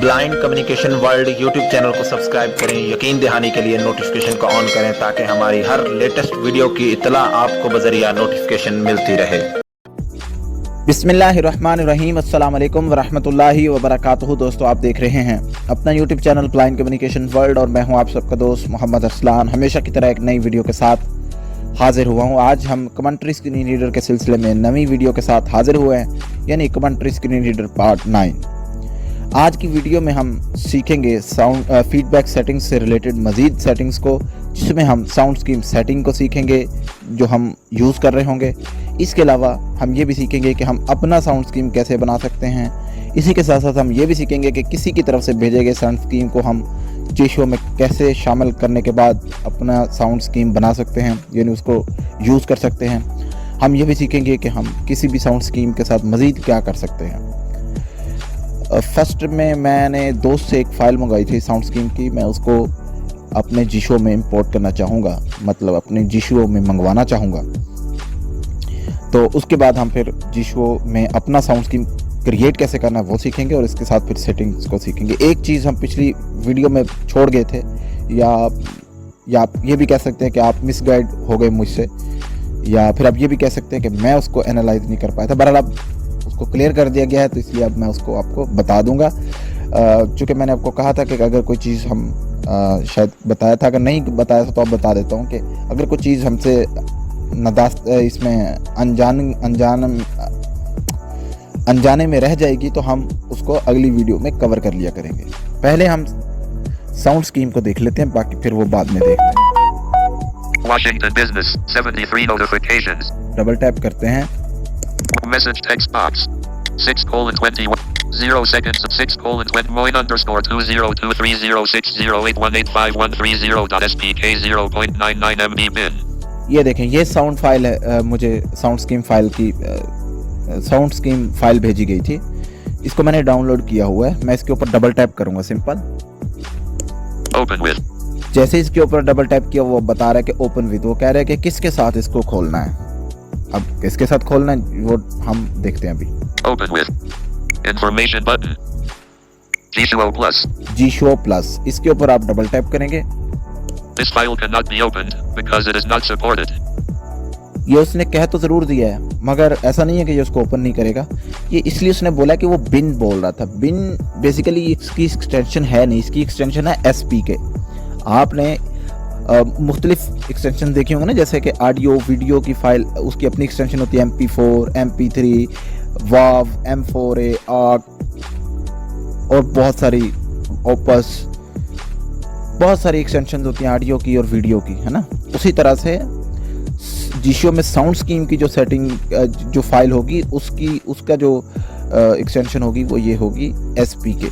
Blind communication world YouTube channel को subscribe करें। यकीन दहानी के लिए नोटिफिकेशन को ऑन करें ताकि हमारी हर लेटेस्ट वीडियो की इत्तला आपको बजरिया नोटिफिकेशन मिलती रहे। बिस्मिल्लाहिर्रहमानिर्रहीम, अस्सलाम वालेकुम वरहमतुल्लाहि वबरकातुहू। दोस्तों, आप देख रहे हैं अपना YouTube channel blind communication world और मैं हूं आप सबका दोस्त मोहम्मद अरसलान। हमेशा की तरह एक नई वीडियो के साथ हाजिर हुआ हूं। आज हम कमेंट्री स्क्रीन रीडर के सिलसिले में नई वीडियो के साथ हाजिर हुए हैं, यानी कमेंट्री स्क्रीन रीडर पार्ट 9। आज की वीडियो में हम सीखेंगे साउंड फीडबैक सेटिंग्स से रिलेटेड मज़ीद सेटिंग्स को, जिसमें हम साउंड स्कीम सेटिंग को सीखेंगे जो हम यूज़ कर रहे होंगे। इसके अलावा हम ये भी सीखेंगे कि हम अपना साउंड स्कीम कैसे बना सकते हैं। इसी के साथ साथ हम ये भी सीखेंगे कि किसी की तरफ से भेजे गए साउंड स्कीम को हम जिशो में कैसे शामिल करने के बाद अपना साउंड स्कीम बना सकते हैं, यानी उसको यूज़ कर सकते हैं। हम ये भी सीखेंगे कि हम किसी भी साउंड स्कीम के साथ मज़ीद क्या कर सकते हैं। फर्स्ट में मैंने दोस्त से एक फ़ाइल मंगाई थी साउंड स्कीम की, मैं उसको अपने जिशो में इंपोर्ट करना चाहूँगा, मतलब अपने जिशो में मंगवाना चाहूँगा। तो उसके बाद हम फिर जिशो में अपना साउंड स्कीम क्रिएट कैसे करना है वो सीखेंगे और इसके साथ फिर सेटिंग्स को सीखेंगे। एक चीज़ हम पिछली वीडियो में छोड़ गए थे, या आप ये भी कह सकते हैं कि आप मिसगाइड हो गए मुझसे, या फिर आप ये भी कह सकते हैं कि मैं उसको एनालाइज नहीं कर पाया था। बहरहाल अब उसको क्लियर कर दिया गया है, तो इसलिए अब मैं उसको आपको बता दूंगा। चूँकि मैंने आपको कहा था कि अगर कोई चीज़ हम शायद बताया था, अगर नहीं बताया था तो अब बता देता हूँ कि अगर कोई चीज़ हमसे इसमें अनजाने में रह जाएगी तो हम उसको अगली वीडियो में कवर कर लिया करेंगे। पहले हम साउंड स्कीम को देख लेते हैं, बाकी फिर वो बाद में देखते हैं। Washington Business 73 notifications. Double tap करते हैं। Message text box 6:21 0 seconds 6:20 moin_203060818513.spk 0.99 MB bin. ये देखें, ये साउंड फाइल है। मुझे साउंड स्कीम फाइल भेजी गई थी, इसको मैंने डाउनलोड किया हुआ है। मैं इसके ऊपर डबल टैप करूंगा, सिंपल। Open with. जैसे इसके ऊपर डबल टैप किया वो बता रहा है कि ओपन विद, वो कह रहा है कि किसके साथ इसको खोलना है। अब किसके साथ खोलना है वो हम देखते हैं अभी। Open with. Information button. G-Show Plus. G-Show Plus, इसके ऊपर आप डबल टैप करेंगे। This file cannot be opened because it is not supported. ये उसने कह तो ज़रूर दिया है, मगर ऐसा नहीं है कि ये उसको ओपन नहीं करेगा। ये इसलिए उसने बोला कि वो बिन बोल रहा था। बिन बेसिकली इसकी एक्सटेंशन है नहीं, इसकी एक्सटेंशन है SPK। आपने मुख्तलिफ एक्सटेंशन देखी होंगे ना, जैसे कि ऑडियो वीडियो की फाइल उसकी अपनी एक्सटेंशन होती है, MP4, MP3, WAV, M4A, ARC और बहुत सारी ओपस, बहुत सारी एक्सटेंशन होती हैं ऑडियो की और वीडियो की, है ना। उसी तरह से जिशो में साउंड स्कीम की जो सेटिंग जो फाइल होगी उसका जो एक्सटेंशन होगी वो ये होगी SPK।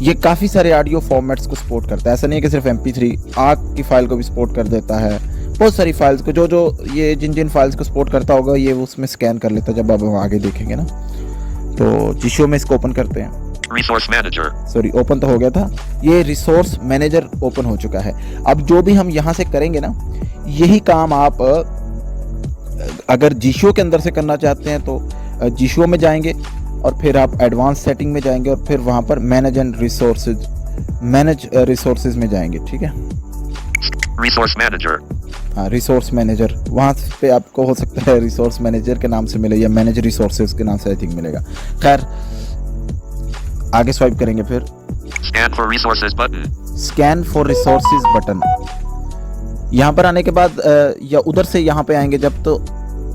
ये काफ़ी सारे ऑडियो फॉर्मेट्स को सपोर्ट करता है, ऐसा नहीं है कि सिर्फ MP3, ARC की फ़ाइल को भी सपोर्ट कर देता है। बहुत सारी फाइल्स को जो ये जिन फाइल्स को सपोर्ट करता होगा ये उसमें स्कैन कर लेता है। जब अब हम आगे देखेंगे ना, तो जिशो में इसको ओपन करते हैं। Resource Manager. सॉरी, ओपन तो हो गया था। ये रिसोर्स मैनेजर ओपन हो चुका है। अब जो भी हम यहाँ से करेंगे ना, यही काम आप अगर जिशो के अंदर से करना चाहते हैं तो जिशो में जाएंगे और फिर आप एडवांस सेटिंग में जाएंगे और फिर वहाँ पर मैनेज रिसोर्सेज में जाएंगे, ठीक है। Resource Manager. हाँ, रिसोर्स मैनेजर, वहाँ पे आपको हो सकता है रिसोर्स मैनेजर के नाम से मिले या मैनेज रिसोर्सेज के नाम से आई थिंक मिलेगा। खैर, आगे स्वाइप करेंगे। फिर Scan for resources button. Scan for resources button. यहाँ पर आने के बाद या उधर से यहाँ पे आएंगे जब, तो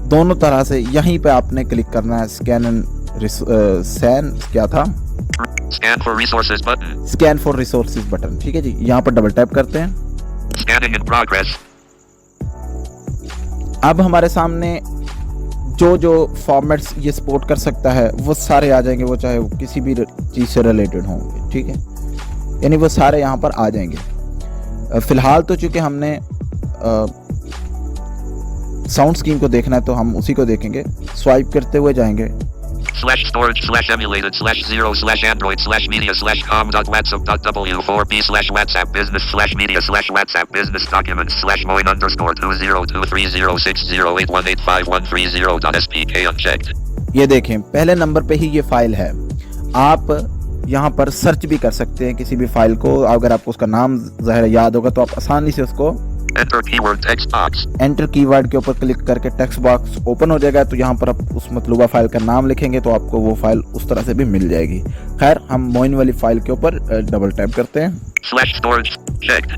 दोनों तरह से यहीं पे आपने क्लिक करना है। क्या था? Scan for resources button. Scan for resources button, ठीक है जी। यहाँ पर डबल टैप करते हैं। Scanning in progress. अब हमारे सामने जो फॉर्मेट्स ये सपोर्ट कर सकता है वो सारे आ जाएंगे, वो चाहे वो किसी भी चीज़ से रिलेटेड होंगे, ठीक है, यानी वो सारे यहाँ पर आ जाएंगे। फ़िलहाल तो चूँकि हमने साउंड स्कीम को देखना है तो हम उसी को देखेंगे। स्वाइप करते हुए जाएंगे। /storage/emulated/android/media/com.whatsapp business/media/whatsapp business document/moin_2030318513.spk unchecked. ये देखें, पहले नंबर पे ही ये फाइल है। आप यहाँ पर सर्च भी कर सकते हैं किसी भी फाइल को। अगर आपको उसका नाम ज़ाहिर याद होगा तो आप आसानी से उसको Enter keyword text box. Enter keyword के ऊपर क्लिक करके टेक्स्ट बॉक्स ओपन हो जाएगा। तो यहाँ पर आप उस मतलूबा फाइल का नाम लिखेंगे तो आपको वो फाइल उस तरह से भी मिल जाएगी। खैर, हम मोइन वाली फाइल के ऊपर डबल टैप करते हैं। Flash storage checked.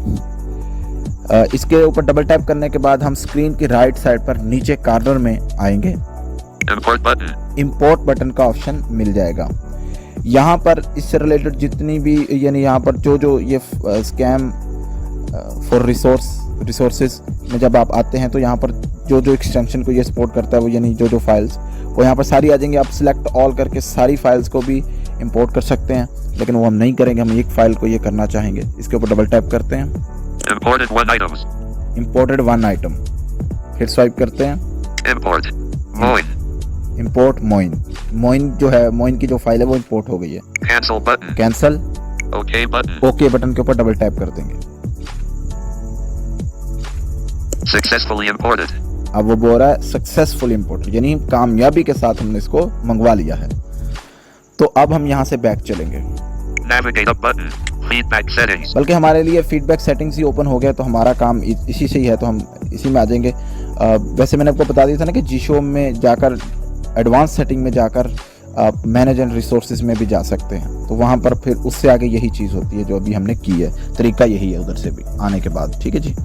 इसके ऊपर डबल टैप करने के बाद हम स्क्रीन की राइट साइड पर नीचे कॉर्नर में आएंगे। Import button. इंपोर्ट बटन का ऑप्शन मिल जाएगा। यहाँ पर इससे रिलेटेड जितनी भी यानी यहाँ पर जो ये स्कैम फॉर रिसोर्सेज में जब आप आते हैं तो यहाँ पर जो एक्सटेंशन को ये सपोर्ट करता है वो यानी जो फाइल्स वो यहाँ पर सारी आ जाएंगी। आप सिलेक्ट ऑल करके सारी फाइल्स को भी इंपोर्ट कर सकते हैं, लेकिन वो हम नहीं करेंगे, हम एक फाइल को ये करना चाहेंगे। इसके ऊपर डबल टैप करते हैं। Imported one items. Imported one item, फिर स्वाइप करते हैं। Import. Moin. इंपोर्ट मोइन जो है, मोइन की जो फाइल है वो इंपोर्ट हो गई है। Cancel button. Cancel, OK button. Okay button के ऊपर डबल टैप कर देंगे। Successfully imported. अब वो बोल रहा है सक्सेसफुल इंपोर्ट, यानी कामयाबी के साथ हमने इसको मंगवा लिया है। तो अब हम यहाँ से बैक चलेंगे। Navigate up button. Feedback settings. बल्कि हमारे लिए फीडबैक सेटिंग्स ही ओपन हो गया, तो हमारा काम इसी से ही है, तो हम इसी में आ जाएंगे। वैसे मैंने आपको बता दिया था ना कि जीशो में जाकर एडवांस सेटिंग में जाकर आप मैनेज एंड रिसोर्सेज में भी जा सकते हैं। तो वहाँ पर फिर उससे आगे यही चीज़ होती है जो अभी हमने की है। तरीका यही है उधर से भी आने के बाद। ठीक है जी।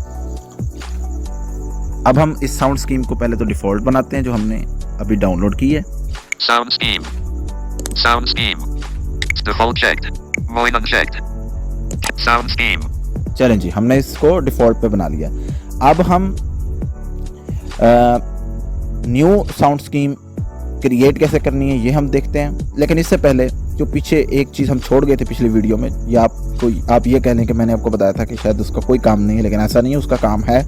अब हम इस साउंड स्कीम को पहले तो डिफ़ॉल्ट बनाते हैं जो हमने अभी डाउनलोड की है। Sound scheme. Sound scheme. Default checked. Moin unchecked. Sound scheme. चलें जी, हमने इसको डिफ़ॉल्ट पे बना लिया। अब हम न्यू साउंड स्कीम क्रिएट कैसे करनी है ये हम देखते हैं। लेकिन इससे पहले जो पीछे एक चीज़ हम छोड़ गए थे पिछली वीडियो में, या आप ये कह लें कि मैंने आपको बताया था कि शायद उसका कोई काम नहीं है, लेकिन ऐसा नहीं है, उसका काम है।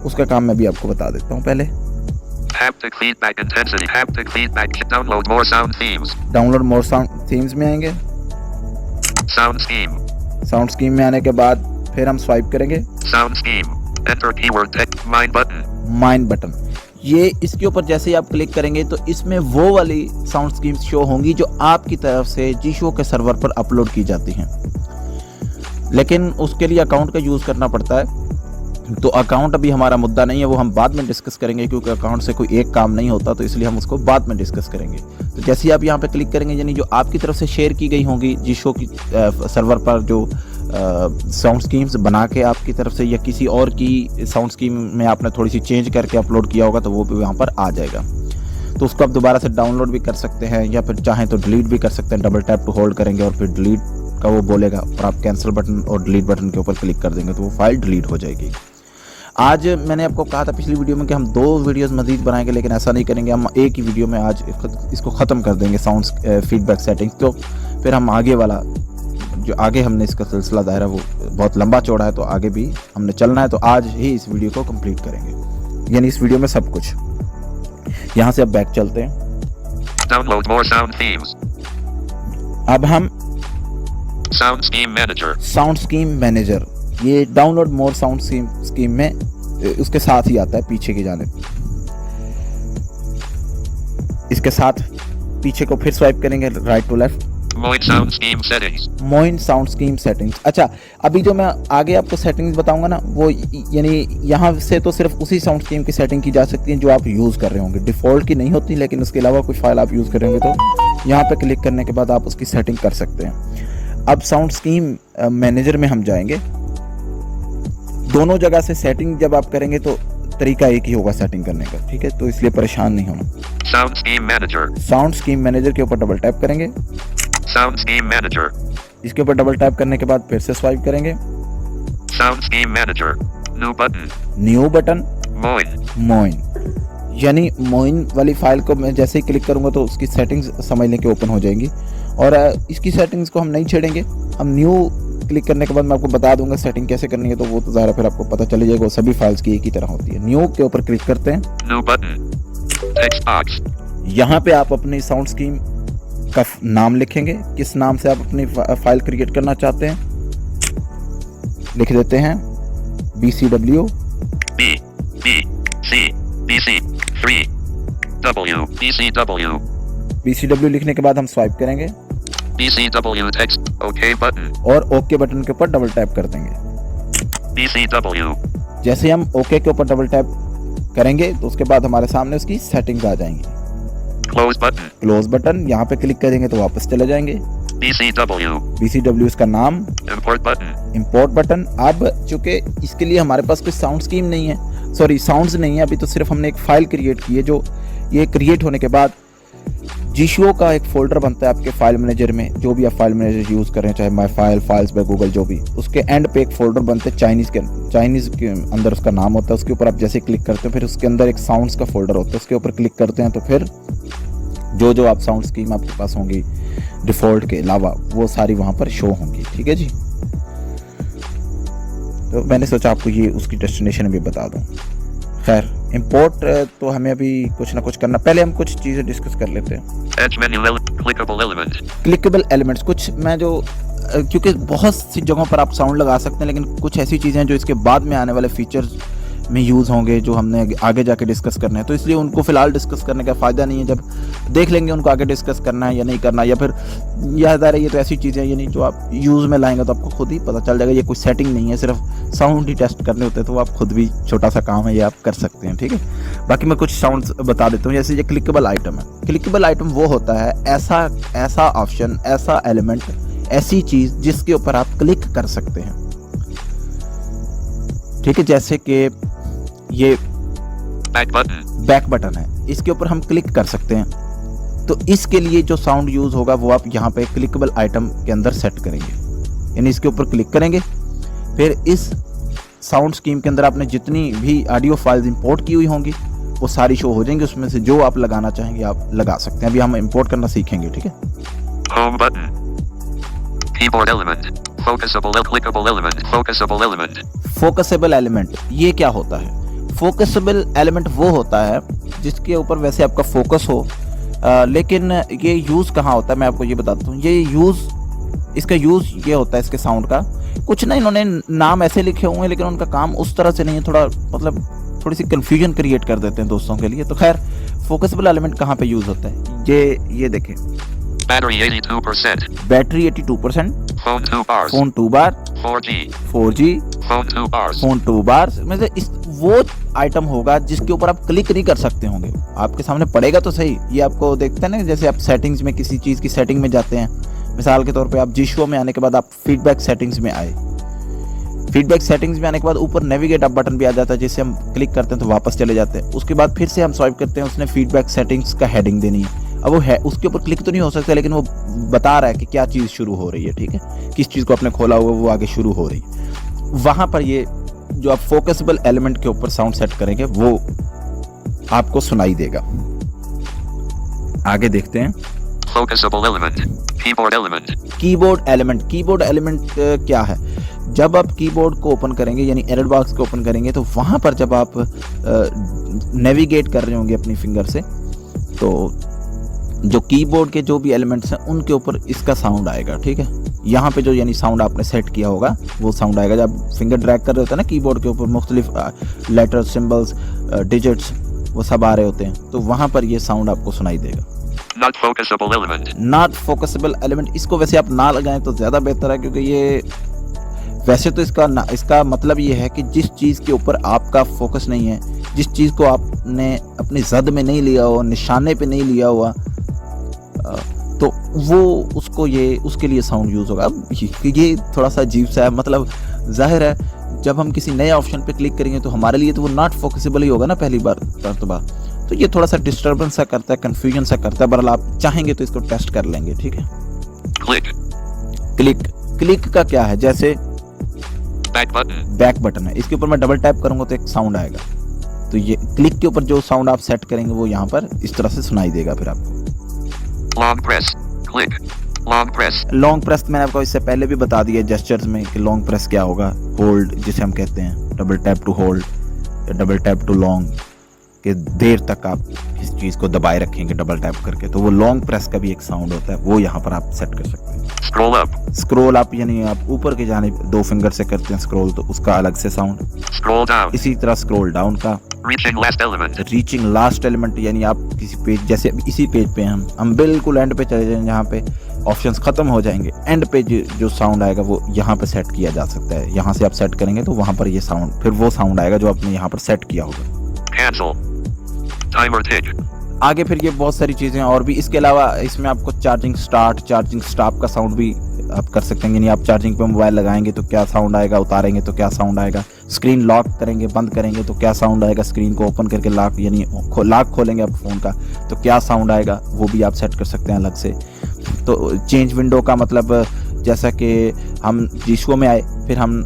उसका काम मैं भी आपको बता देता हूँ पहले। Haptic feedback intensity. Haptic feedback. Download more sound themes. Download मोर साउंड थीम्स में आएंगे। Sound scheme. साउंड स्कीम में आने के बाद फिर हम स्वाइप करेंगे। Sound scheme. Enter keyword text. Mine button. Mine button, ये इसके ऊपर जैसे ही आप क्लिक करेंगे तो इसमें वो वाली साउंड स्कीम्स शो होंगी जो आपकी तरफ से जीशो के सर्वर पर अपलोड की जाती हैं। लेकिन उसके लिए अकाउंट का यूज़ करना पड़ता है। तो अकाउंट अभी हमारा मुद्दा नहीं है, वो हम बाद में डिस्कस करेंगे, क्योंकि अकाउंट से कोई एक काम नहीं होता, तो इसलिए हम उसको बाद में डिस्कस करेंगे। तो जैसे ही आप यहाँ पे क्लिक करेंगे, यानी जो आपकी तरफ से शेयर की गई होंगी जीशो की सर्वर पर जो साउंड स्कीम्स बना के आपकी तरफ से, या किसी और की साउंड स्कीम में आपने थोड़ी सी चेंज करके अपलोड किया होगा, तो वो भी यहाँ पर आ जाएगा। तो उसको आप दोबारा से डाउनलोड भी कर सकते हैं, या फिर चाहें तो डिलीट भी कर सकते हैं। डबल टैप टू होल्ड करेंगे और फिर डिलीट का वो बोलेगा, और आप कैंसिल बटन और डिलीट बटन के ऊपर क्लिक कर देंगे तो वो फाइल डिलीट हो जाएगी। आज मैंने आपको कहा था पिछली वीडियो में कि हम 2 वीडियोस मजीद बनाएंगे, लेकिन ऐसा नहीं करेंगे। हम एक ही वीडियो में आज इसको ख़त्म कर देंगे, साउंड फीडबैक सेटिंग्स। तो फिर हम आगे वाला जो आगे हमने इसका सिलसिला दायरा वो बहुत लंबा चौड़ा है, तो आगे भी हमने चलना है। तो आज ही इस वीडियो को कंप्लीट करेंगे, यानी इस वीडियो में सब कुछ। यहाँ से अब बैक चलते हैं। Download more sound themes. अब हम Sound scheme manager. Sound scheme manager, ये डाउनलोड मोर साउंड स्कीम में उसके साथ ही आता है पीछे की जानिब। इसके साथ पीछे को फिर स्वाइप करेंगे right to left. Moin sound scheme settings. Moin sound scheme settings. अच्छा, अभी जो मैं आगे आपको सेटिंग्स बताऊंगा ना, वो यानी यहाँ से तो सिर्फ उसी साउंड स्कीम की सेटिंग की जा सकती है जो आप यूज़ कर रहे होंगे। डिफ़ॉल्ट की नहीं होती, लेकिन उसके अलावा कोई फाइल आप यूज़ कर रहे होंगे तो यहाँ पे क्लिक करने के बाद आप उसकी सेटिंग कर सकते हैं। अब साउंड स्कीम मैनेजर में हम जाएंगे। दोनों जगह से सेटिंग जब आप करेंगे तो तरीका एक ही होगा सेटिंग करने का, ठीक है? तो इसलिए परेशान नहीं होना। Sound scheme manager. Sound scheme manager के ऊपर डबल टैप करेंगे। Sound scheme manager. इसके ऊपर डबल टैप करने के बाद फिर से स्वाइप करेंगे। Sound scheme manager. New button. New button, Moin. Moin, यानी मोइन वाली फाइल को मैं जैसे ही क्लिक करूंगा तो उसकी सेटिंग्स समझ लें कि ओपन हो जाएंगी। और इसकी सेटिंग्स को हम नहीं छेड़ेंगे, हम न्यू क्लिक करने के बाद मैं आपको बता दूंगा सेटिंग कैसे करनी है, तो वो तो ज़ाहिर फिर आपको पता चल जाएगा। वो सभी फाइल्स की एक ही तरह होती है। न्यू के ऊपर क्लिक करते हैं। New button. Text box. यहाँ पे आप अपनी साउंड स्कीम का नाम लिखेंगे, किस नाम से आप अपनी फाइल क्रिएट करना चाहते हैं। लिख देते हैं BCW B B C BC 3 W BCW. BCW लिखने के बाद हम स्वाइप करेंगे। BCW text. OK button. और ओके बटन के ऊपर डबल टैप कर देंगे। BCW. जैसे हम ओके के ऊपर डबल टैप करेंगे तो उसके बाद हमारे सामने उसकी सेटिंग्स आ जाएंगी। Close button. क्लोज बटन यहाँ पे क्लिक करेंगे तो वापस चले जाएंगे। BCW. BCW इसका नाम। Import button. Import button. अब चूंकि इसके लिए हमारे पास कोई साउंड स्कीम नहीं है, सॉरी साउंड्स नहीं है, अभी तो सिर्फ हमने एक फाइल क्रिएट की है। जो ये क्रिएट होने के बाद जीशो का एक फोल्डर बनता है आपके फाइल मैनेजर में, जो भी आप फाइल मैनेजर यूज़ करें, चाहे my file, files by Google, जो भी, उसके एंड पे एक फोल्डर बनते हैं चाइनीज़ के अंदर उसका नाम होता है। उसके ऊपर आप जैसे क्लिक करते हो फिर उसके अंदर एक साउंड्स का फोल्डर होता है, उसके ऊपर क्लिक करते हैं तो फिर जो आप साउंड स्कीम आपके पास होंगी डिफ़ॉल्ट के अलावा वो सारी वहाँ पर शो होंगी। ठीक है जी। तो मैंने सोचा आपको ये उसकी डेस्टिनेशन भी बता दूँ। खैर इंपोर्ट तो हमें अभी कुछ ना कुछ करना, पहले हम कुछ चीज़ें डिस्कस कर लेते हैं। Edge menu clickable element. Clickable elements, कुछ मैं जो क्योंकि बहुत सी जगहों पर आप साउंड लगा सकते हैं, लेकिन कुछ ऐसी चीज़ें हैं जो इसके बाद में आने वाले फीचर्स में यूज़ होंगे, जो हमने आगे जाके डिस्कस करना है, तो इसलिए उनको फ़िलहाल डिस्कस करने का फ़ायदा नहीं है। जब देख लेंगे उनको आगे डिस्कस करना है या नहीं करना, या फिर याद आ रही है तो ऐसी चीज़ें यानी जो आप यूज़ में लाएंगे तो आपको खुद ही पता चल जाएगा। ये कोई सेटिंग नहीं है, सिर्फ साउंड ही टेस्ट करने होते हैं, तो आप खुद भी छोटा सा काम है ये आप कर सकते हैं। ठीक है, बाकी मैं कुछ साउंड्स बता देता हूँ। जैसे ये क्लिकेबल आइटम है। क्लिकेबल आइटम वो होता है ऐसा ऑप्शन, ऐसा एलिमेंट, ऐसी चीज़ जिसके ऊपर आप क्लिक कर सकते हैं। ठीक है, जैसे कि ये बैक बटन है, इसके ऊपर हम क्लिक कर सकते हैं। तो इसके लिए जो साउंड यूज होगा वो आप यहाँ पे क्लिकेबल आइटम के अंदर सेट करेंगे, यानी इसके ऊपर क्लिक करेंगे, फिर इस साउंड स्कीम के अंदर आपने जितनी भी ऑडियो फाइल्स इंपोर्ट की हुई होंगी वो सारी शो हो जाएंगी। उसमें से जो आप लगाना चाहेंगे आप लगा सकते हैं। अभी हम इंपोर्ट करना सीखेंगे। ठीक है, Home button. Keyboard element. Focusable clickable element. Focusable element. Focusable element ये क्या होता है? फोकसेबल एलिमेंट वो होता है जिसके ऊपर वैसे आपका फोकस हो, लेकिन ये यूज़ कहाँ होता है मैं आपको ये बताता हूँ। इसका यूज़ ये होता है इसके साउंड का, कुछ ना इन्होंने नाम ऐसे लिखे हुए हैं लेकिन उनका काम उस तरह से नहीं है, थोड़ा मतलब थोड़ी सी कन्फ्यूजन क्रिएट कर देते हैं दोस्तों के लिए। तो खैर फोकसेबल एलिमेंट कहाँ पे यूज़ होता है, ये देखें, Battery 82%. Battery 82%, Phone 2 bars. Phone 2 बार, 4G. 4G, Phone 2 bars. Phone 2 बार में से इस वो आइटम होगा जिसके ऊपर आप क्लिक नहीं कर सकते होंगे। आपके सामने पड़ेगा तो सही, ये आपको देखते हैं ना, जैसे आप सेटिंग्स में किसी चीज़ की सेटिंग में जाते हैं, मिसाल के तौर पे आप जीशो में आने के बाद आप फीडबैक सेटिंग्स में आए, फीडबैक सेटिंग्स में आने के बाद ऊपर नेविगेट अप बटन भी आ जाता है, जिससे हम क्लिक करते हैं तो वापस चले जाते हैं। उसके बाद फिर से हम स्वाइप करते हैं, उसने फीडबैक सेटिंग्स का हेडिंग देनी है। अब वो है उसके ऊपर क्लिक तो नहीं हो सकता, लेकिन वो बता रहा है कि क्या चीज़ शुरू हो रही है। ठीक है, किस चीज़ को आपने खोला हुआ वो आगे शुरू हो रही है। वहाँ पर ये जो आप फोकसेबल एलिमेंट के ऊपर साउंड सेट करेंगे वो आपको सुनाई देगा। आगे देखते हैं। Focusable element. Keyboard element. Keyboard element. Keyboard element क्या है? जब आप कीबोर्ड को ओपन करेंगे यानी एरर बॉक्स को ओपन करेंगे तो वहाँ पर जब आप नेविगेट कर रहे होंगे अपनी फिंगर से, तो जो कीबोर्ड के जो भी एलिमेंट्स हैं उनके ऊपर इसका साउंड आएगा। ठीक है, यहाँ पे जो यानी साउंड आपने सेट किया होगा वो साउंड आएगा। जब फिंगर ड्रैग कर रहे होते हैं ना कीबोर्ड के ऊपर, मुख्तलिफ लेटर्स, सिम्बल्स, डिजिट्स वो सब आ रहे होते हैं, तो वहाँ पर ये साउंड आपको सुनाई देगा। Not focusable element. Not focusable element, इसको वैसे आप ना लगाएं तो ज़्यादा बेहतर है, क्योंकि ये वैसे तो इसका मतलब ये है कि जिस चीज़ के ऊपर आपका फोकस नहीं है, जिस चीज़ को आपने अपनी जद में नहीं लिया हुआ, निशाने पे नहीं लिया हुआ, तो वो उसके लिए साउंड यूज़ होगा। अब ये थोड़ा सा अजीब सा है, मतलब जाहिर है जब हम किसी नए ऑप्शन पे क्लिक करेंगे तो हमारे लिए तो वो नॉट फोकसेबल ही होगा ना पहली बार मरतबा, तो ये थोड़ा सा डिस्टर्बेंस सा करता है, कन्फ्यूजन सा करता है। बहरहाल आप चाहेंगे तो इसको टेस्ट कर लेंगे। ठीक है, क्लिक का क्या है? जैसे बैक बटन है, इसके ऊपर मैं डबल टैप करूंगा तो एक साउंड आएगा, तो ये क्लिक के ऊपर जो साउंड आप सेट करेंगे वो यहाँ पर इस तरह से सुनाई देगा। फिर आपको Long press. Click. Long press. Long press मैंने आपको इससे पहले भी बता दिया जेस्चर्स में कि लॉन्ग प्रेस क्या होगा। होल्ड जिसे हम कहते हैं, डबल टैप टू होल्ड या डबल टैप टू लॉन्ग, कि देर तक आप इस चीज़ को दबाए रखेंगे डबल टैप करके, तो वो लॉन्ग प्रेस का भी एक साउंड होता है, वो यहाँ पर आप सेट कर सकते हैं। Scroll up. स्क्रॉल अप यानी आप ऊपर की जानिब 2 फिंगर से करते हैं स्क्रॉल, तो उसका अलग से साउंड। Scroll down. इसी तरह स्क्रॉल डाउन का। Reaching last element. Reaching last element, यानी आप किसी पेज, जैसे इसी पेज पे हम बिल्कुल एंड पे चले जाएं जहाँ पे ऑप्शंस ख़त्म हो जाएंगे, एंड पे जो साउंड आएगा वो यहाँ पे सेट किया जा सकता है। यहाँ से आप सेट करेंगे तो वहाँ पर ये साउंड, फिर वो साउंड आएगा जो आपने यहाँ पर सेट किया होगा। Cancel. Timer tick. आगे फिर ये बहुत सारी चीज़ें और भी, इसके अलावा इसमें आपको चार्जिंग स्टार्ट, चार्जिंग स्टॉप का साउंड भी आप कर सकते हैं। यानी आप चार्जिंग पे मोबाइल लगाएंगे तो क्या साउंड आएगा, उतारेंगे तो क्या साउंड आएगा, स्क्रीन लॉक करेंगे बंद करेंगे तो क्या साउंड आएगा, स्क्रीन को ओपन करके लॉक यानी लॉक खोलेंगे आप फ़ोन का तो क्या साउंड आएगा, वो भी आप सेट कर सकते हैं अलग से। तो चेंज विंडो का मतलब जैसा कि हम जीशो में आए, फिर हम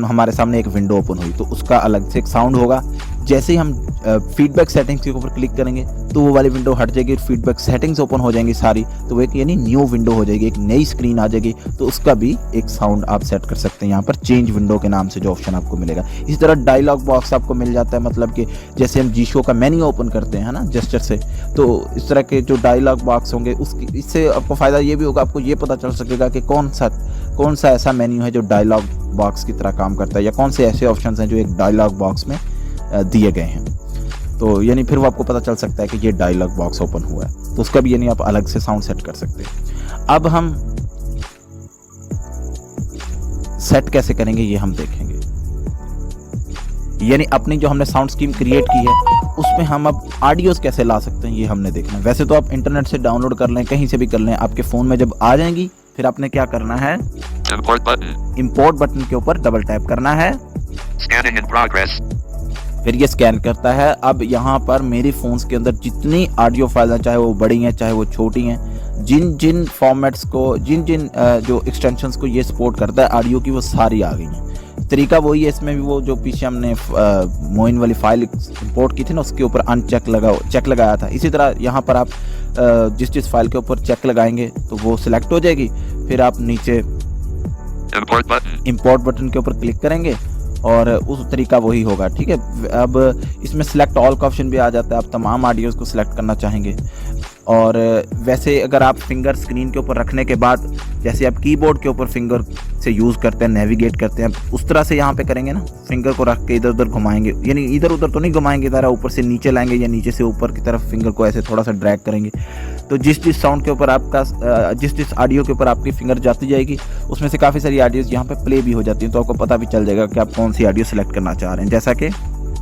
हमारे सामने एक विंडो ओपन हुई तो उसका अलग से एक साउंड होगा। जैसे ही हम फीडबैक सेटिंग्स के ऊपर क्लिक करेंगे तो वो वाली विंडो हट जाएगी, फीडबैक सेटिंग्स ओपन हो जाएंगी सारी, तो वो एक यानी न्यू विंडो हो जाएगी, एक नई स्क्रीन आ जाएगी, तो उसका भी एक साउंड आप सेट कर सकते हैं यहाँ पर चेंज विंडो के नाम से जो ऑप्शन आपको मिलेगा। इसी तरह डायलॉग बॉक्स आपको मिल जाता है, मतलब कि जैसे हम जीशो का मेन्यू ओपन करते हैं ना जेस्चर से, तो इस तरह के जो डायलॉग बॉक्स होंगे उसकी, इससे आपको फ़ायदा ये भी होगा, आपको ये पता चल सकेगा कि कौन सा ऐसा मेन्यू है जो डायलॉग बॉक्स की तरह काम करता है, या कौन से ऐसे ऑप्शंस हैं जो एक डायलॉग बॉक्स में दिए गए हैं। तो यानी फिर वो आपको पता चल सकता है कि ये डायलॉग बॉक्स ओपन हुआ है, तो उसका भी यानी आप अलग से साउंड सेट कर सकते हैं। अब हम सेट कैसे करेंगे ये हम देखेंगे। यानी अपनी जो हमने साउंड स्कीम क्रिएट की है उसमें हम अब ऑडियोज कैसे ला सकते हैं ये हमने देखना है। वैसे तो आप इंटरनेट से डाउनलोड कर लें, कहीं से भी कर लें, आपके फ़ोन में जब आ जाएंगी फिर आपने क्या करना है, इंपोर्ट बटन के ऊपर डबल टैप करना है, Scanning in progress. फिर ये स्कैन करता है। अब यहाँ पर मेरे फ़ोन्स के अंदर जितनी ऑडियो फाइल हैं, चाहे वो बड़ी हैं चाहे वो छोटी हैं, जिन जिन फॉर्मेट्स को, जिन जिन जो एक्सटेंशंस को ये सपोर्ट करता है ऑडियो की, वो सारी आ गई हैं। तरीका वही है, इसमें भी वो जो पीछे हमने मोइन वाली फाइल इंपोर्ट की थी ना, उसके ऊपर चेक लगाया था। इसी तरह यहाँ पर आप जिस फाइल के ऊपर चेक लगाएंगे तो वो सिलेक्ट हो जाएगी। फिर आप नीचे इंपोर्ट बटन के ऊपर क्लिक करेंगे और उस तरीका वही होगा, ठीक है। अब इसमें सिलेक्ट ऑल का ऑप्शन भी आ जाता है, आप तमाम ऑडियोज को सिलेक्ट करना चाहेंगे। और वैसे अगर आप फिंगर स्क्रीन के ऊपर रखने के बाद, जैसे आप कीबोर्ड के ऊपर फिंगर से यूज़ करते हैं, नेविगेट करते हैं, उस तरह से यहाँ पे करेंगे ना, फिंगर को रख के इधर उधर घुमाएंगे, यानी इधर उधर तो नहीं घुमाएंगे, ज़रा ऊपर से नीचे लाएंगे या नीचे से ऊपर की तरफ फिंगर को ऐसे थोड़ा सा ड्रैग करेंगे, तो जिस साउंड के ऊपर आपका जिस ऑडियो के ऊपर आपकी फिंगर जाती जाएगी उसमें से काफ़ी सारी ऑडियोज़ यहाँ पे प्ले भी हो जाती हैं, तो आपको पता भी चल जाएगा कि आप कौन सी ऑडियो सेलेक्ट करना चाह रहे हैं। जैसा कि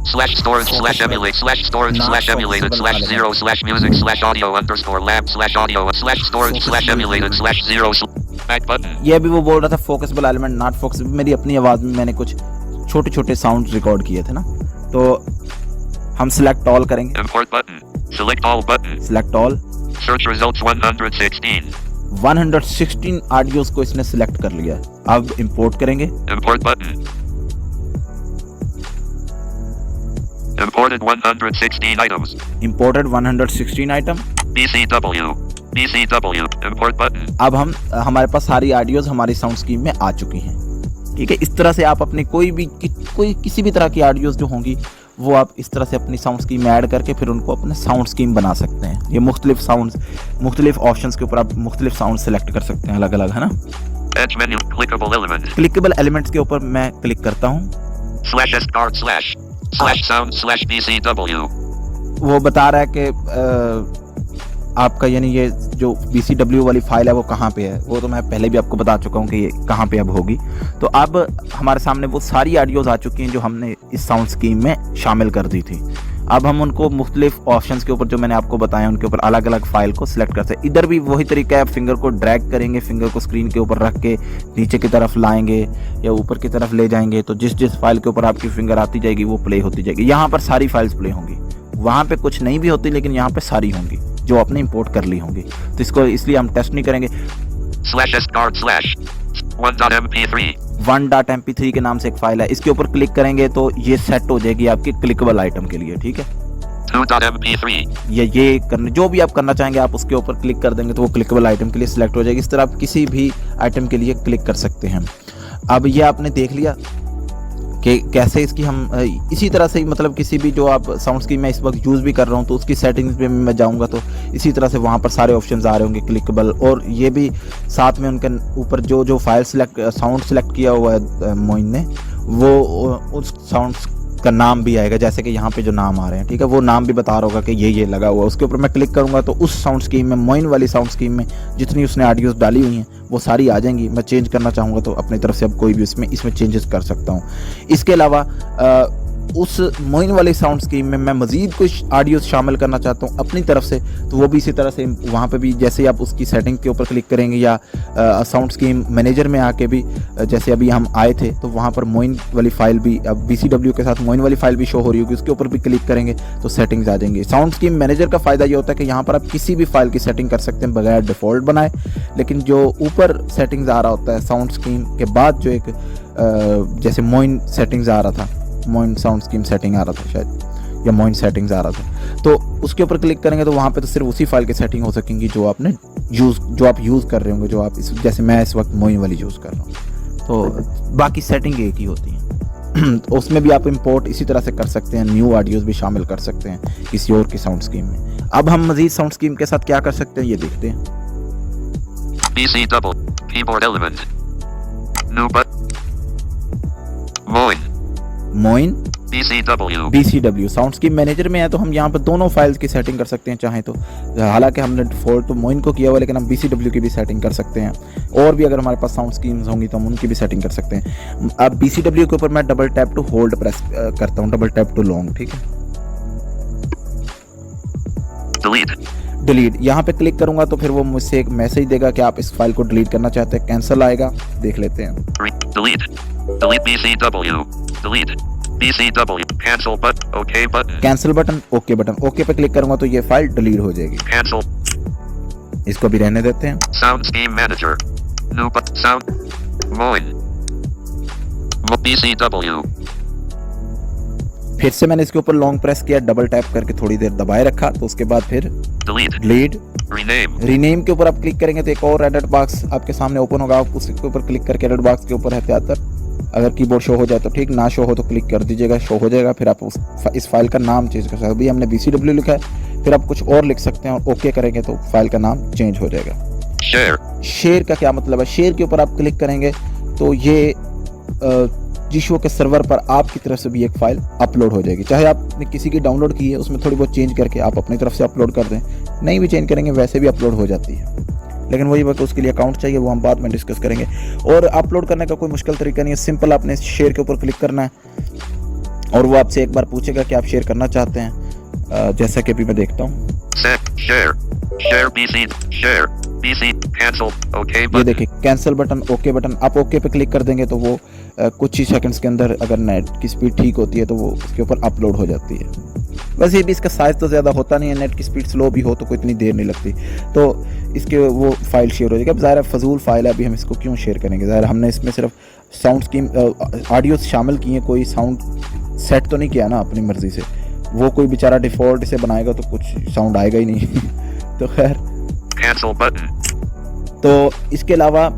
/storage/emulate/0/music/audio_lamp/audio/storage/emulated/0 ये भी वो बोल रहा था फोकसेबल एलिमेंट नॉट फोकसेबल, मेरी अपनी आवाज़ में मैंने कुछ छोटे छोटे साउंड रिकॉर्ड किए थे ना, तो हम सिलेक्ट ऑल करेंगे। Import button. Select all button. Select all. Search results 116. 116 audios को इसने सिलेक्ट कर लिया। अब इंपोर्ट करेंगे। Import button. Imported 116 items. Imported 116 item. BCW. Import button. अब हमारे पास सारी ऑडियोज हमारी साउंड स्कीम में आ चुकी हैं, ठीक है। इस तरह से आप अपने किसी भी तरह की ऑडियोज जो होंगी वो आप इस तरह से अपनी साउंड स्कीम में ऐड करके फिर उनको अपने साउंड स्कीम बना सकते हैं। ये मुख्तलिफ साउंड्स, मुख्तलिफ ऑप्शंस के ऊपर आप मुख्तलिफ साउंड सेलेक्ट कर सकते हैं अलग अलग, है ना। Edge menu. Clickable element. Clickable elements के ऊपर मैं क्लिक करता हूँ। /start//sound/BCW. वो बता रहा है कि आपका यानी ये जो BCW वाली फाइल है वो कहाँ पे है, वो तो मैं पहले भी आपको बता चुका हूँ कि ये कहाँ पे अब होगी। तो अब हमारे सामने वो सारी ऑडियोज आ चुकी हैं जो हमने इस साउंड स्कीम में शामिल कर दी थी। अब हम उनको मुख्तलिफ ऑप्शंस के ऊपर जो मैंने आपको बताया उनके ऊपर अलग अलग फाइल को सिलेक्ट करते हैं। इधर भी वही तरीका है, आप फिंगर को ड्रैग करेंगे, फिंगर को स्क्रीन के ऊपर रख के नीचे की तरफ लाएंगे या ऊपर की तरफ ले जाएंगे, तो जिस फाइल के ऊपर आपकी फिंगर आती जाएगी वो प्ले होती जाएगी। यहाँ पर सारी फाइल्स प्ले होंगी, वहाँ पे कुछ नहीं भी होती लेकिन यहाँ पे सारी होंगी जो आपने इंपोर्ट कर ली होंगी। तो इसको इसलिए हम टेस्ट नहीं करेंगे। /start/1.mp3 के नाम से एक फाइल है, इसके ऊपर क्लिक करेंगे तो ये सेट हो जाएगी आपकी क्लिकेबल आइटम के लिए, ठीक है। 2.mp3 ये करने जो भी आप करना चाहेंगे आप उसके ऊपर क्लिक कर देंगे तो वो क्लिकेबल आइटम के लिए सिलेक्ट हो जाएगी। इस तरह आप किसी भी आइटम के लिए क्लिक कर सकते हैं। अब ये आपने देख लिया कि कैसे इसकी हम इसी तरह से मतलब किसी भी जो आप साउंड स्कीम में इस वक्त यूज़ भी कर रहा हूँ तो उसकी सेटिंग्स पे मैं जाऊँगा तो इसी तरह से वहाँ पर सारे ऑप्शंस आ रहे होंगे क्लिकेबल, और ये भी साथ में उनके ऊपर जो फाइल साउंड सेलेक्ट किया हुआ है मोइन ने, वो उस साउंड उसका नाम भी आएगा, जैसे कि यहाँ पे जो नाम आ रहे हैं, ठीक है, वो नाम भी बता रहा होगा कि ये लगा हुआ। उसके ऊपर मैं क्लिक करूँगा तो उस साउंड स्कीम में, मोइन वाली साउंड स्कीम में जितनी उसने ऑडियोज़ डाली हुई हैं वो सारी आ जाएंगी। मैं चेंज करना चाहूँगा तो अपनी तरफ से अब कोई भी इसमें चेंजेस कर सकता हूँ। इसके अलावा उस मोइन वाली साउंड स्कीम में मैं मज़ीद कुछ ऑडियो शामिल करना चाहता हूँ अपनी तरफ से, तो वो भी इसी तरह से वहाँ पे भी जैसे ही आप उसकी सेटिंग के ऊपर क्लिक करेंगे या साउंड स्कीम मैनेजर में आके भी जैसे अभी हम आए थे तो वहाँ पर मोइन वाली फ़ाइल भी, अब BCW के साथ मोइन वाली फ़ाइल भी शो हो रही होगी, उसके ऊपर भी क्लिक करेंगे तो सेटिंग्स आ जाएंगी। साउंड स्कीम मैनेजर का फ़ायदा ये होता है कि यहाँ पर आप किसी भी फाइल की सेटिंग कर सकते हैं बगैर डिफ़ॉल्ट बनाए, लेकिन जो ऊपर सेटिंग्स आ रहा होता है साउंड स्कीम के बाद जो एक जैसे मोइन सेटिंग्स आ रहा था, मोइन साउंड स्कीम सेटिंग आ रहा था शायद, या मोइन सेटिंग्स आ रहा था, तो उसके ऊपर क्लिक करेंगे तो वहाँ पे तो सिर्फ उसी फाइल की सेटिंग हो सकेंगी जो आप यूज़ कर रहे होंगे, जो आप जैसे मैं इस वक्त मोइन वाली यूज़ कर रहा हूँ, तो बाकी सेटिंग एक ही होती है। तो उसमें भी आप इंपोर्ट इसी तरह से कर सकते हैं, न्यू ऑडियोज़ भी शामिल कर सकते हैं किसी और की साउंड स्कीम में। अब हम मज़ीद साउंड स्कीम के साथ क्या कर सकते हैं ये देखते हैं। BC double. Keyboard element. New but. Moin BCW sound scheme manager में है तो हम यहाँ पर दोनों फाइल्स की सेटिंग कर सकते हैं चाहें तो। हालांकि हमने डिफ़ॉल्ट तो मोइन को किया हुआ, लेकिन हम BCW की भी सेटिंग कर सकते हैं, और भी अगर हमारे पास साउंड स्कीम्स होंगी तो हम उनकी भी सेटिंग कर सकते हैं। अब BCW के ऊपर मैं double tap to hold press करता हूँ, डबल टैप टू लॉन्ग, ठीक है, डिलीट। यहाँ पे क्लिक करूंगा तो फिर वो मुझसे एक मैसेज देगा कि आप इस फाइल को डिलीट करना चाहते हैं, कैंसिल आएगा, देख लेते हैं। delete BCW cancel button OK button cancel button, okay button, okay पे क्लिक करूंगा तो ये फाइल डिलीट हो जाएगी। cancel इसको भी रहने देते हैं। sound scheme manager new but sound moin BCW फिर से मैंने इसके ऊपर लॉन्ग प्रेस किया, डबल टैप करके थोड़ी देर दबाए रखा, तो उसके बाद फिर डिलीट। रीनेम के ऊपर आप क्लिक करेंगे तो एक और एडिट बॉक्स आपके सामने ओपन होगा, आप उसके ऊपर क्लिक करके एडिट बॉक्स के ऊपर एहतियातन अगर कीबोर्ड शो हो जाए तो ठीक, ना शो हो तो क्लिक कर दीजिएगा, शो हो जाएगा। फिर आप इस फाइल का नाम चेंज कर सकते हैं। अभी हमने BCW लिखा है, फिर आप कुछ और लिख सकते हैं और ओके करेंगे तो फाइल का नाम चेंज हो जाएगा। शेयर का क्या मतलब है? शेयर के ऊपर आप क्लिक करेंगे तो ये जीशो के सर्वर पर आपकी तरफ से भी एक फाइल अपलोड हो जाएगी। चाहे आपने किसी की डाउनलोड की है उसमें थोड़ी बहुत चेंज करके आप अपनी तरफ से अपलोड कर दें, नहीं भी चेंज करेंगे वैसे भी अपलोड हो जाती है, लेकिन वही वक्त उसके लिए अकाउंट चाहिए, वो हम बाद में डिस्कस करेंगे। और अपलोड करने का कोई मुश्किल तरीका नहीं है, सिंपल आपने शेयर के ऊपर क्लिक करना है और वो आपसे एक बार पूछेगा कि आप शेयर करना चाहते हैं। जैसा कि अभी मैं देखता हूँ, ये देखिए कैंसिल बटन, ओके बटन, आप ओके पे क्लिक कर देंगे तो वो कुछ ही सेकंड्स के अंदर अगर नेट की स्पीड ठीक होती है तो वो उसके ऊपर अपलोड हो जाती है। वैसे भी इसका साइज़ तो ज़्यादा होता नहीं है, नेट की स्पीड स्लो भी हो तो कोई इतनी देर नहीं लगती, तो इसके वो फाइल शेयर हो जाएगी। अब ज़ाहिर फजूल फाइल है, अभी हम इसको क्यों शेयर करेंगे? ज़ाहिर हमने इसमें सिर्फ साउंड स्कीम ऑडियो शामिल किए, कोई साउंड सेट तो नहीं किया ना अपनी मर्ज़ी से, वो कोई बेचारा डिफ़ॉल्ट इसे बनाएगा तो कुछ साउंड आएगा ही नहीं तो खैर, तो इसके अलावा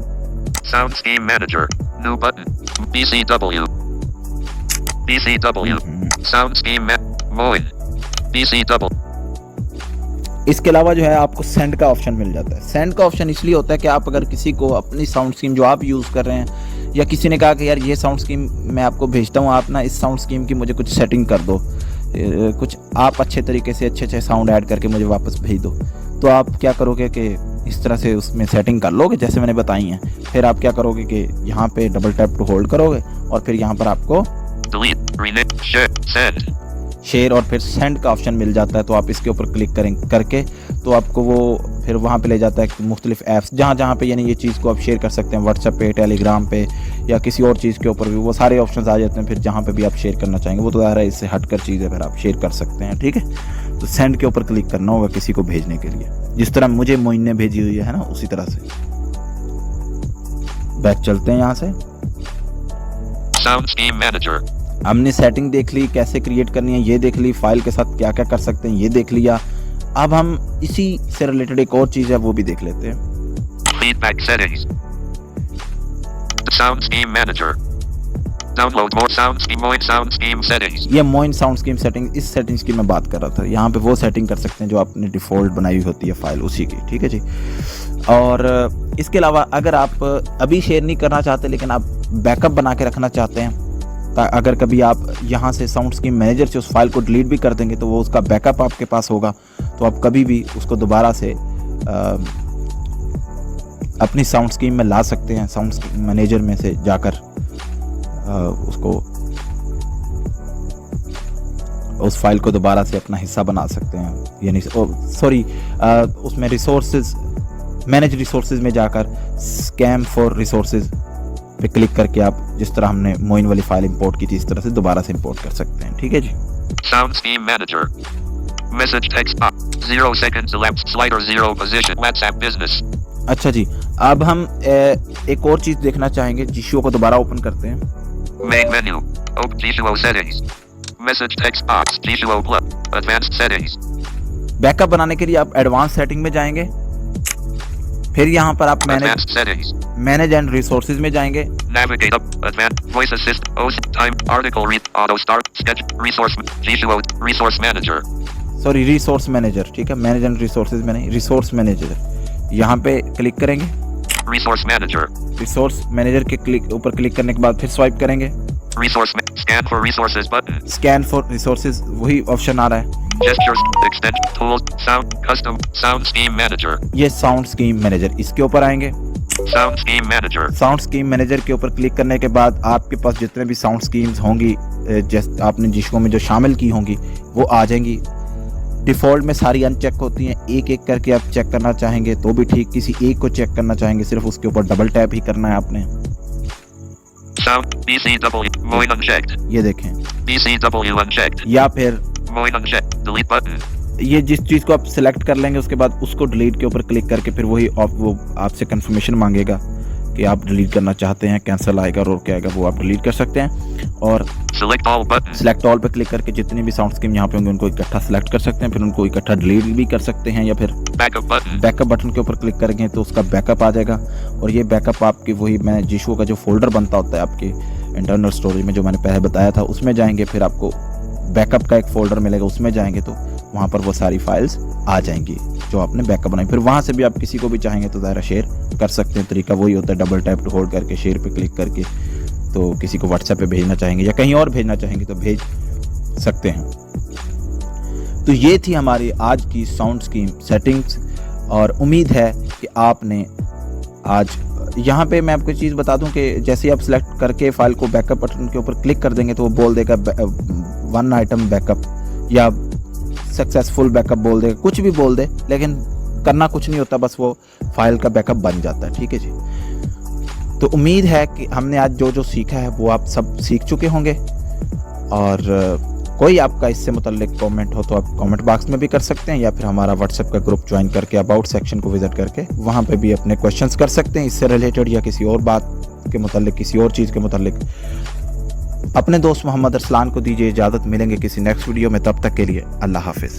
Sound Scheme Manager new button BCW Sound Scheme Moin BCW। इसके अलावा जो है आपको सेंड का ऑप्शन मिल जाता है। सेंड का ऑप्शन इसलिए होता है कि आप अगर किसी को अपनी साउंड स्कीम जो आप यूज़ कर रहे हैं, या किसी ने कहा कि यार ये साउंड स्कीम मैं आपको भेजता हूँ, आप ना इस साउंड स्कीम की मुझे कुछ सेटिंग कर दो, कुछ आप अच्छे तरीके से अच्छे साउंड ऐड करके मुझे वापस भेज दो, तो आप क्या करोगे कि इस तरह से उसमें सेटिंग कर लोगे जैसे मैंने बताई हैं। फिर आप क्या करोगे कि यहाँ पे डबल टैप टू होल्ड करोगे और फिर यहाँ पर आपको शेयर और फिर सेंड का ऑप्शन मिल जाता है, तो आप इसके ऊपर क्लिक करके तो आपको वो फिर वहाँ पे ले जाता है मुख्तलिफ ऐप्स जहाँ पे यानी ये चीज़ को आप शेयर कर सकते हैं, व्हाट्सएप पे, टेलीग्राम पे या किसी और चीज़ के ऊपर भी वो सारे ऑप्शंस आ जाते हैं। फिर जहाँ पे भी आप शेयर करना चाहेंगे, वो तो ज़ाहिर है इससे हटकर चीज़ है, फिर आप शेयर कर सकते हैं, ठीक है। तो सेंड के ऊपर क्लिक करना होगा किसी को भेजने के लिए, जिस तरह मुझे मोइन ने भेजी हुई है ना, उसी तरह से। बैक चलते हैं यहाँ से। Sound Scheme Manager हमने सेटिंग देख ली, कैसे क्रिएट करनी है ये देख ली, फाइल के साथ क्या क्या कर सकते हैं ये देख लिया। अब हम इसी से रिलेटेड एक और चीज़ है वो भी देख लेते हैं। Feedback settings Sound Scheme Manager Download more Sound Scheme Moin Sound Scheme settings। ये मोइन साउंड स्कीम सेटिंग, इस सेटिंग्स की मैं बात कर रहा था। यहाँ पे वो सेटिंग कर सकते हैं जो आपने डिफ़ॉल्ट बनाई हुई होती है फाइल उसी की, ठीक है जी। और इसके अलावा अगर आप अभी शेयर नहीं करना चाहते लेकिन आप बैकअप बना के रखना चाहते हैं अगर कभी आप यहाँ से साउंड स्कीम मैनेजर से उस फाइल को डिलीट भी कर देंगे तो वो उसका बैकअप आपके पास होगा, तो आप कभी भी उसको दोबारा से अपनी साउंड स्कीम में ला सकते हैं। साउंड स्कीम मैनेजर में से जाकर उसको उस फाइल को दोबारा से अपना हिस्सा बना सकते हैं, यानी उसमें रिसोर्सेज, मैनेज रिसोर्सेज में जाकर स्कैम फॉर रिसोर्सेज पे क्लिक करके आप जिस तरह हमने मोइन वाली फाइल इंपोर्ट की थी इस तरह से दोबारा से इंपोर्ट कर सकते हैं। ठीक है जी। Sound Scheme Manager. Message text box. 0 seconds elapsed. Slider 0 position. WhatsApp Business. अच्छा जी, अब हम एक और चीज़ देखना चाहेंगे। जीशो को दोबारा ओपन करते हैं। Main menu. Open G2O settings. Message text box. G2O plus. Advanced settings. Backup बनाने के लिए आप एडवांस सेटिंग में जाएंगे, फिर यहाँ पर आप Advanced settings. Manage and resources में जाएंगे। Navigate up. Advanced voice assist. Host time. Article read. Auto start. Sketch. Resource. G2O. Resource manager. Sorry, resource manager. ठीक है, मैनेज एंड रिसोर्सेज में नहीं, रिसोर्स मैनेजर। यहाँ पे क्लिक करेंगे। Resource manager. रिसोर्स मैनेजर के ऊपर क्लिक करने के बाद फिर स्वाइप करेंगे। Scan for resources button. Scan for resources, वही ऑप्शन आ रहा है। Gestures. Extension. Tools. Sound. Custom. Sound Scheme Manager. ये साउंड स्कीम मैनेजर, इसके ऊपर आएंगे। Sound Scheme Manager. Sound scheme manager के ऊपर क्लिक करने के बाद आपके पास जितने भी साउंड स्कीम्स होंगी, जैसे आपने जिसको में जो शामिल की होंगी वो आ जाएंगी। डिफ़ॉल्ट में सारी अनचेक होती हैं, एक एक करके आप चेक करना चाहेंगे तो भी ठीक, किसी एक को चेक करना चाहेंगे सिर्फ उसके ऊपर डबल टैप ही करना है आपने। Sound. BCW. Moin unchecked. ये देखें, BCW unchecked. या फिर Moin unchecked. Delete button. ये जिस चीज़ को आप सिलेक्ट कर लेंगे उसके बाद उसको डिलीट के ऊपर क्लिक करके फिर वही वो आपसे कंफर्मेशन मांगेगा कि आप डिलीट करना चाहते हैं, कैंसिल आएगा और क्या आएगा वो आप डिलीट कर सकते हैं। और Select all button. Select all पे क्लिक करके जितनी भी साउंड स्कीम यहाँ पे होंगे उनको इकट्ठा सिलेक्ट कर सकते हैं, फिर उनको इकट्ठा डिलीट भी कर सकते हैं, या फिर Backup button. बैकअप बटन के ऊपर क्लिक करेंगे तो उसका बैकअप आ जाएगा। और ये बैकअप आपकी वही मैं जीशो का जो फोल्डर बनता होता है आपके इंटरनल स्टोरेज में, जो मैंने पहले बताया था, उसमें जाएंगे, फिर आपको बैकअप का एक फोल्डर मिलेगा, उसमें जाएंगे तो वहाँ पर वो सारी फाइल्स आ जाएंगी जो आपने बैकअप बनाई। फिर वहाँ से भी आप किसी को भी चाहेंगे तो ज़रा शेयर कर सकते हैं। तरीका वही होता है, डबल टैप टू होल्ड करके शेयर पे क्लिक करके, तो किसी को व्हाट्सएप पे भेजना चाहेंगे या कहीं और भेजना चाहेंगे तो भेज सकते हैं। तो ये थी हमारी आज की साउंड स्कीम सेटिंग्स, और उम्मीद है कि आपने आज यहाँ पे मैं आपको चीज़ बता दूं कि जैसे ही आप सिलेक्ट करके फाइल को बैकअप बटन के ऊपर क्लिक कर देंगे तो वो बोल देगा 1 आइटम बैकअप या सक्सेसफुल बैकअप बोल देगा, कुछ भी बोल दे, लेकिन करना कुछ नहीं होता, बस वो फाइल का बैकअप बन जाता है। ठीक है जी। तो उम्मीद है कि हमने आज जो जो सीखा है वो आप सब सीख चुके होंगे, और कोई आपका इससे मुतल्लिक कमेंट हो तो आप कमेंट बॉक्स में भी कर सकते हैं, या फिर हमारा व्हाट्सएप का ग्रुप ज्वाइन करके अबाउट सेक्शन को विजिट करके वहाँ पे भी अपने क्वेश्चंस कर सकते हैं इससे रिलेटेड, या किसी और बात के मुतल्लिक, किसी और चीज़ के मुतल्लिक। अपने दोस्त मोहम्मद अरसलान को दीजिए इजाज़त, मिलेंगे किसी नेक्स्ट वीडियो में, तब तक के लिए अल्लाह हाफिज़।